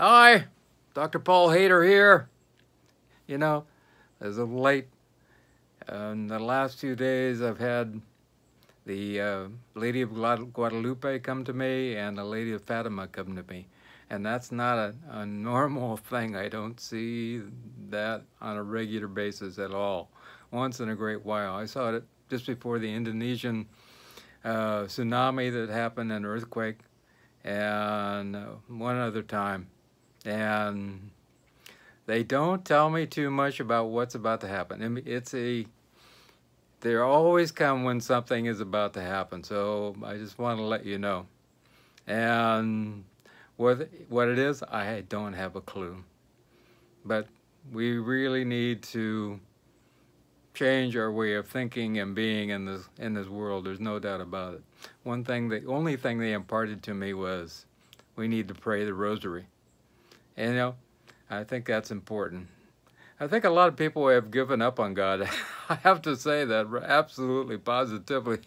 Hi, Dr. Paul Haider here. You know, as of late, in the last few days, I've had the Lady of Guadalupe come to me and the Lady of Fatima come to me. And that's not a normal thing. I don't see that on a regular basis at all. Once in a great while. I saw it just before the Indonesian tsunami that happened, an earthquake, and one other time. And they don't tell me too much about what's about to happen. I mean, they always come when something is about to happen. So I just want to let you know. And what it is, I don't have a clue. But we really need to change our way of thinking and being in this world. There's no doubt about it. The only thing they imparted to me was we need to pray the rosary. And I think that's important. I think a lot of people have given up on God. I have to say that absolutely, positively.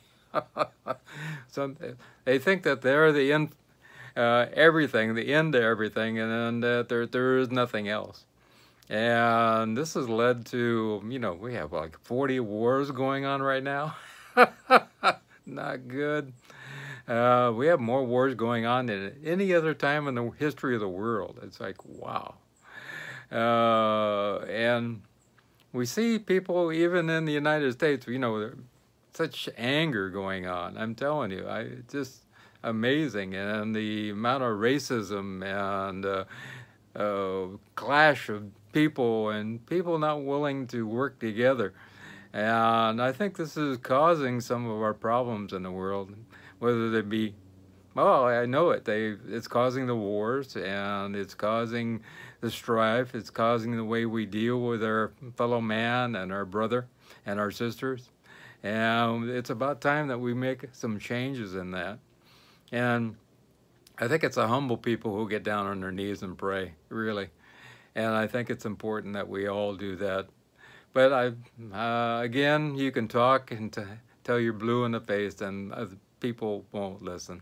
They think that they're the end, everything, the end to everything, and that there is nothing else. And this has led to, we have like 40 wars going on right now. Not good. We have more wars going on than at any other time in the history of the world. It's like, wow. And we see people, even in the United States, such anger going on. I'm telling you, it's just amazing. And the amount of racism and clash of people and people not willing to work together. And I think this is causing some of our problems in the world, whether they be, well, I know it. It's causing the wars, and it's causing the strife. It's causing the way we deal with our fellow man and our brother and our sisters. And it's about time that we make some changes in that. And I think it's the humble people who get down on their knees and pray, really. And I think it's important that we all do that. But again, you can talk and tell you're blue in the face, and people won't listen.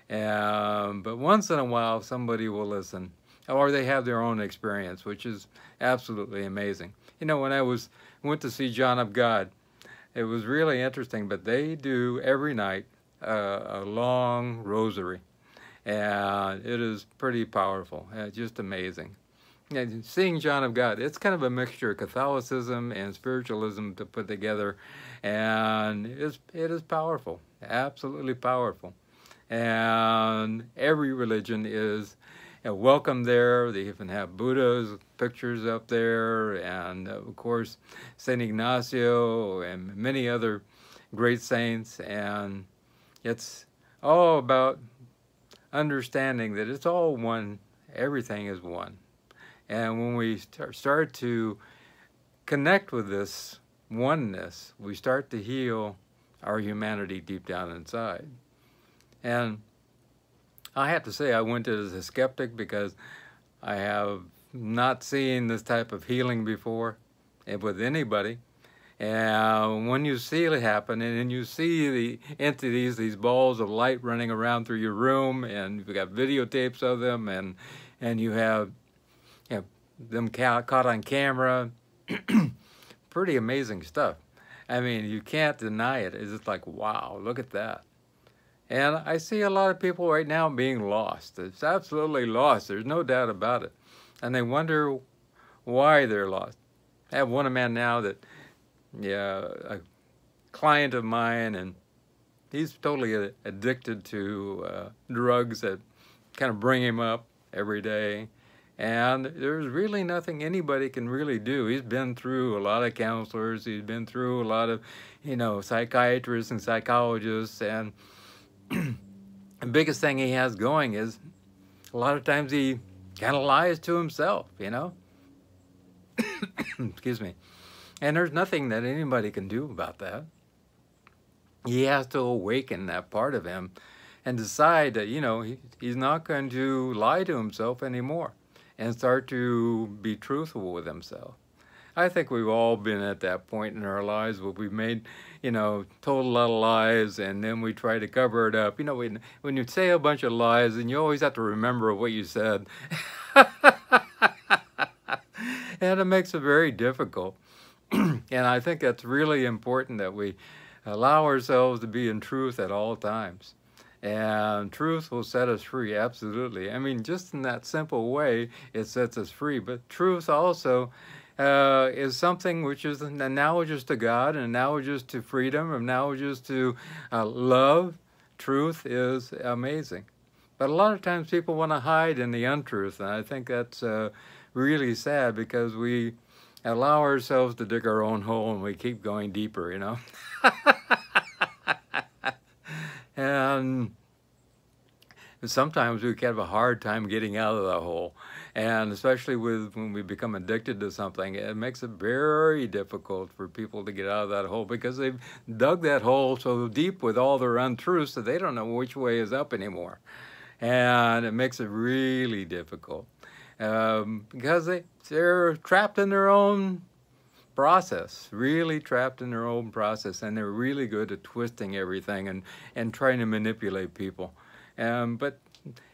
But once in a while, somebody will listen, or they have their own experience, which is absolutely amazing. When I went to see John of God, it was really interesting. But they do every night a long rosary, and it is pretty powerful. Just amazing. And seeing John of God, it's kind of a mixture of Catholicism and spiritualism to put together, and it is powerful, absolutely powerful. And every religion is welcome there. They even have Buddha's pictures up there, and of course Saint Ignacio and many other great saints. And it's all about understanding that it's all one. Everything is one. And when we start to connect with this oneness, we start to heal our humanity deep down inside. And I have to say, I went as a skeptic because I have not seen this type of healing before with anybody. And when you see it happen, and you see the entities, these balls of light running around through your room, and you've got videotapes of them, and you have them caught on camera. Pretty amazing stuff. I mean, you can't deny it. It's just like, wow, look at that. And I see a lot of people right now being lost. It's absolutely lost. There's no doubt about it. And they wonder why they're lost. I have one man now that, a client of mine, and he's totally addicted to drugs that kind of bring him up every day. And there's really nothing anybody can really do. He's been through a lot of counselors. He's been through a lot of, psychiatrists and psychologists. And the biggest thing he has going is a lot of times he kind of lies to himself, Excuse me. And there's nothing that anybody can do about that. He has to awaken that part of him and decide that, he's not going to lie to himself anymore, and start to be truthful with himself. I think we've all been at that point in our lives where we've made, told a lot of lies, and then we try to cover it up. When you say a bunch of lies, and you always have to remember what you said. And it makes it very difficult. And I think that's really important that we allow ourselves to be in truth at all times. And truth will set us free, absolutely. I mean, just in that simple way, it sets us free. But truth also is something which is analogous to God, and analogous to freedom, analogous to love. Truth is amazing. But a lot of times people want to hide in the untruth, and I think that's really sad, because we allow ourselves to dig our own hole and we keep going deeper, you know. And sometimes we can have a hard time getting out of the hole. And especially when we become addicted to something, it makes it very difficult for people to get out of that hole, because they've dug that hole so deep with all their untruths that they don't know which way is up anymore. And it makes it really difficult, because they're trapped in their own process, really trapped in their own process, and they're really good at twisting everything and trying to manipulate people. But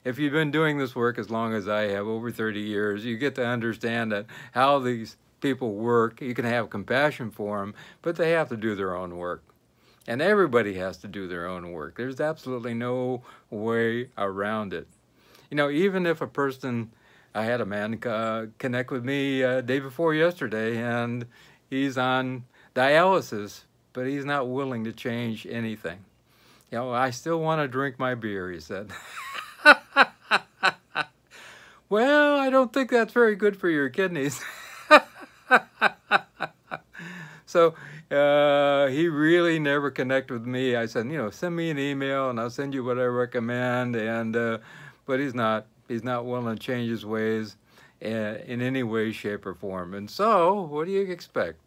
if you've been doing this work as long as I have, over 30 years, you get to understand that how these people work. You can have compassion for them, but they have to do their own work. And everybody has to do their own work. There's absolutely no way around it. You know, even if a person, I had a man connect with me day before yesterday, and he's on dialysis, but he's not willing to change anything. You know, I still want to drink my beer, he said. Well, I don't think that's very good for your kidneys. So he really never connected with me. I said, you know, send me an email and I'll send you what I recommend. And but he's not willing to change his ways in any way, shape, or form. And so, what do you expect?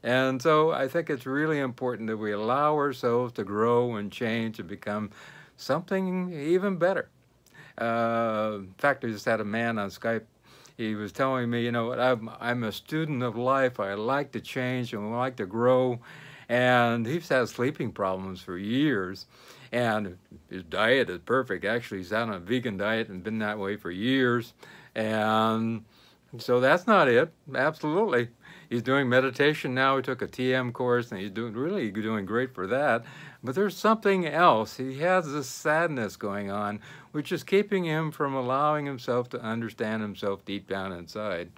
And so I think it's really important that we allow ourselves to grow and change and become something even better. In fact, I just had a man on Skype. He was telling me, you know, I'm a student of life. I like to change and I like to grow. And he's had sleeping problems for years. And his diet is perfect. Actually, he's on a vegan diet and been that way for years. And so that's not it. Absolutely. He's doing meditation now. He took a TM course and he's really doing great for that. But there's something else. He has this sadness going on, which is keeping him from allowing himself to understand himself deep down inside.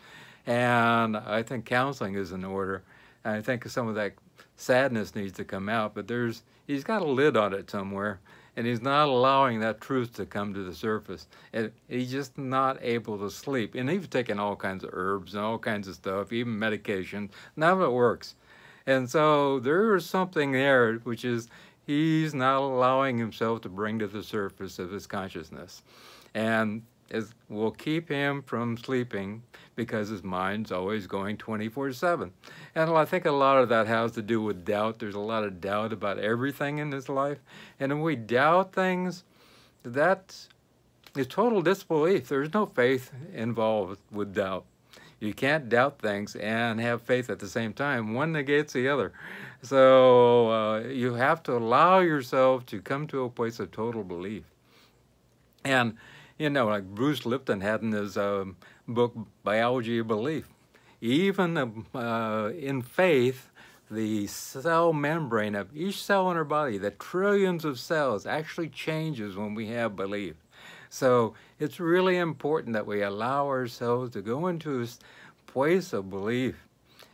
And I think counseling is in order. And I think some of that sadness needs to come out, but he's got a lid on it somewhere, and he's not allowing that truth to come to the surface. And he's just not able to sleep. And he's taking all kinds of herbs and all kinds of stuff, even medication. None of it works. And so there is something there, which is he's not allowing himself to bring to the surface of his consciousness. And it will keep him from sleeping because his mind's always going 24/7. And I think a lot of that has to do with doubt. There's a lot of doubt about everything in his life. And when we doubt things, that is total disbelief. There's no faith involved with doubt. You can't doubt things and have faith at the same time. One negates the other. So you have to allow yourself to come to a place of total belief. And, you know, like Bruce Lipton had in his book, Biology of Belief, even in faith, the cell membrane of each cell in our body, the trillions of cells, actually changes when we have belief. So it's really important that we allow ourselves to go into a place of belief,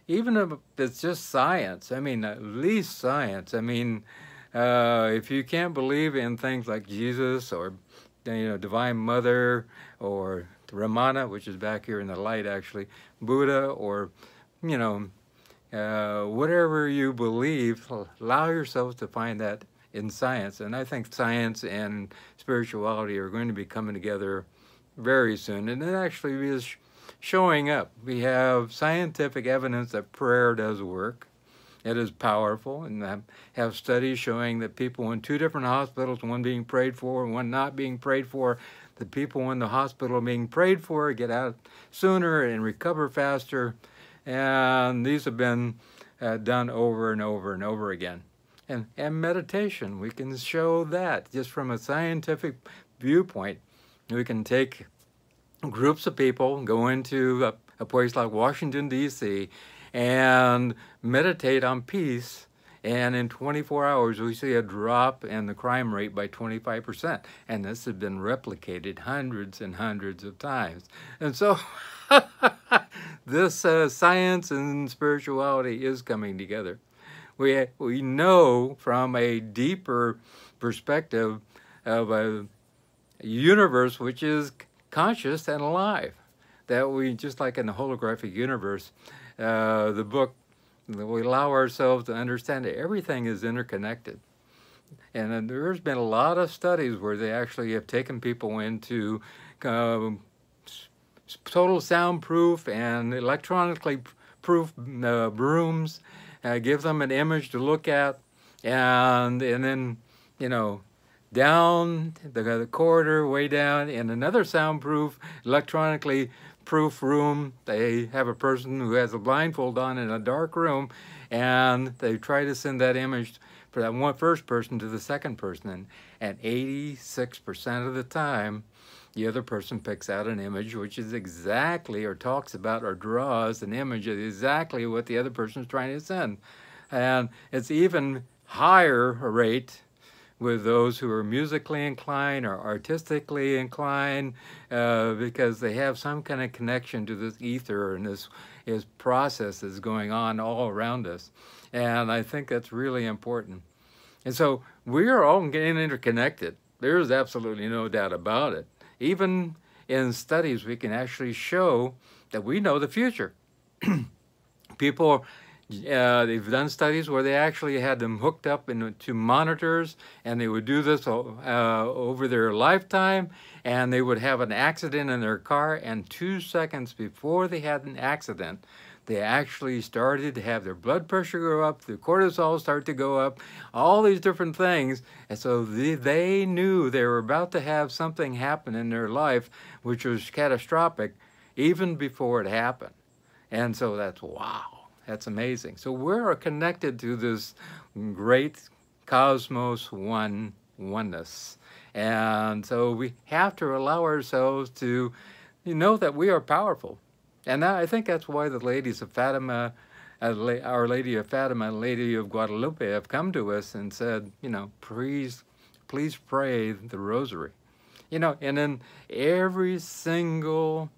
even if it's just science. I mean, at least science. I mean, if you can't believe in things like Jesus or, you know, Divine Mother or Ramana, which is back here in the light actually, Buddha, or, you know, whatever you believe, allow yourself to find that in science. And I think science and spirituality are going to be coming together very soon. And it actually is showing up. We have scientific evidence that prayer does work. It is powerful, and I have studies showing that people in 2 different hospitals, one being prayed for and one not being prayed for, the people in the hospital being prayed for get out sooner and recover faster. And these have been done over and over and over again. And meditation, we can show that just from a scientific viewpoint. We can take groups of people go into a place like Washington, D.C., and meditate on peace, and in 24 hours we see a drop in the crime rate by 25%. And this has been replicated hundreds and hundreds of times. And so this science and spirituality is coming together. We know from a deeper perspective of a universe which is conscious and alive, that we, just like in the holographic universe, the book, we allow ourselves to understand that everything is interconnected. And there's been a lot of studies where they actually have taken people into total soundproof and electronically proof rooms, give them an image to look at, and then, you know, down the corridor, way down in another soundproof, electronically proof room, they have a person who has a blindfold on in a dark room, and they try to send that image for that first person to the second person, and 86% of the time, the other person picks out an image which is exactly, or talks about, or draws an image of exactly what the other person is trying to send. And it's even higher rate with those who are musically inclined or artistically inclined, because they have some kind of connection to this ether and this process that's going on all around us. And I think that's really important. And so we are all getting interconnected. There's absolutely no doubt about it. Even in studies, we can actually show that we know the future. People, they've done studies where they actually had them hooked up to monitors, and they would do this over their lifetime, and they would have an accident in their car, and 2 seconds before they had an accident, they actually started to have their blood pressure go up, their cortisol start to go up, all these different things. And so they knew they were about to have something happen in their life which was catastrophic even before it happened. And so that's, wow, that's amazing. So we're connected to this great cosmos oneness. And so we have to allow ourselves to know that we are powerful. And I think that's why the Ladies of Fatima, Our Lady of Fatima and Lady of Guadalupe have come to us and said, you know, please pray the rosary. You know, and in every single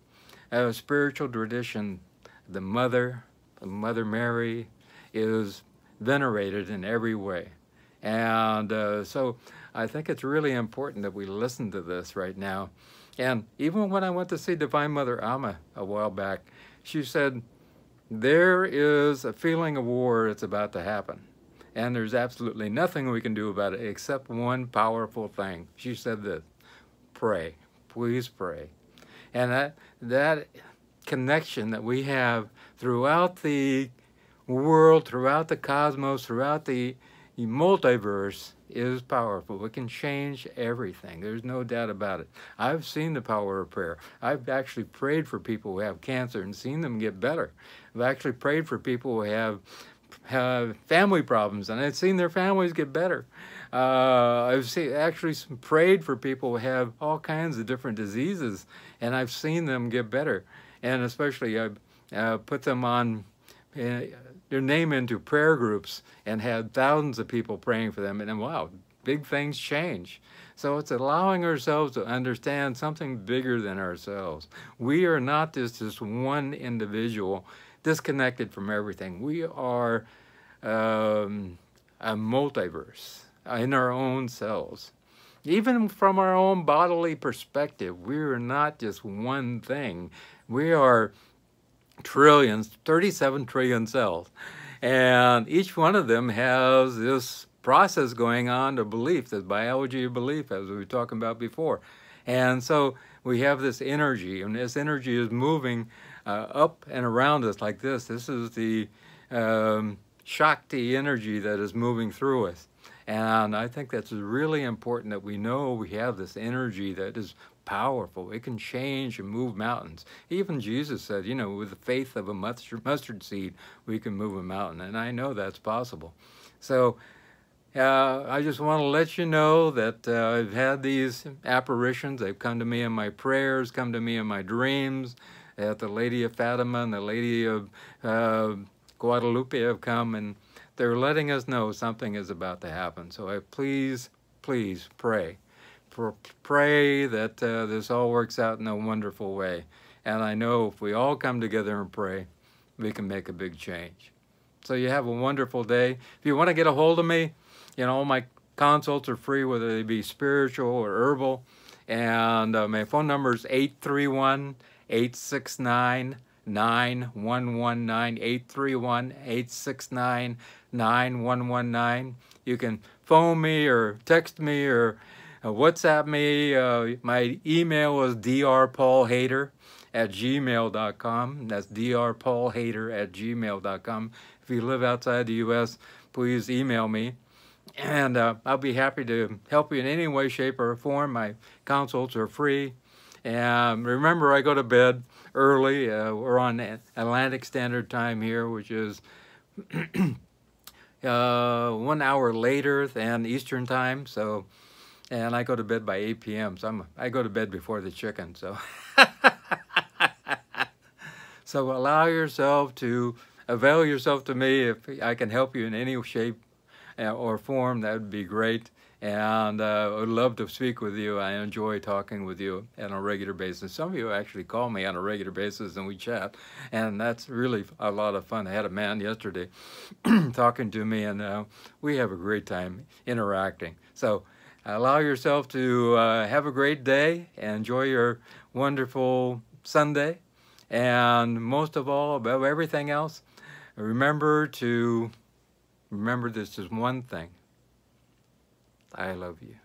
spiritual tradition, the Mother Mary is venerated in every way. And so I think it's really important that we listen to this right now. And even when I went to see Divine Mother Amma a while back, she said, there is a feeling of war that's about to happen. And there's absolutely nothing we can do about it except one powerful thing. She said this, pray, please pray. And that connection that we have throughout the world, throughout the cosmos, throughout the multiverse is powerful. It can change everything. There's no doubt about it. I've seen the power of prayer. I've actually prayed for people who have cancer and seen them get better. I've actually prayed for people who have family problems, and I've seen their families get better. I've actually prayed for people who have all kinds of different diseases, and I've seen them get better. And especially I've put them on their name into prayer groups and had thousands of people praying for them, and then, wow, big things change. So it's allowing ourselves to understand something bigger than ourselves. We are not just this one individual disconnected from everything. We are a multiverse in our own selves. Even from our own bodily perspective, we are not just one thing. We are trillions, 37 trillion cells. And each one of them has this process going on to belief, this biology of belief, as we were talking about before. And so we have this energy, and this energy is moving up and around us like this. This is the Shakti energy that is moving through us. And I think that's really important that we know we have this energy that is powerful. It can change and move mountains. Even Jesus said, you know, with the faith of a mustard seed, we can move a mountain. And I know that's possible. So I just want to let you know that I've had these apparitions. They've come to me in my prayers, come to me in my dreams. That the Lady of Fatima and the Lady of Guadalupe have come, and they're letting us know something is about to happen. So please, please pray. Pray that this all works out in a wonderful way. And I know if we all come together and pray, we can make a big change. So you have a wonderful day. If you want to get a hold of me, you know, all my consults are free, whether they be spiritual or herbal. And my phone number is 831-869-9119, 831-869-9119. You can phone me or text me or WhatsApp me. My email is drpaulhaider@gmail.com. That's drpaulhaider@gmail.com. If you live outside the U.S., please email me. And I'll be happy to help you in any way, shape, or form. My consults are free. And remember, I go to bed early. We're on Atlantic Standard Time here, which is 1 hour later than Eastern Time. So, and I go to bed by 8 p.m. So I go to bed before the chicken. So, so allow yourself to avail yourself to me. If I can help you in any shape or form, that would be great. And I would love to speak with you. I enjoy talking with you on a regular basis. Some of you actually call me on a regular basis and we chat, and that's really a lot of fun. I had a man yesterday talking to me, and we have a great time interacting. So allow yourself to have a great day, and enjoy your wonderful Sunday, and most of all, above everything else, remember this is one thing. I love you.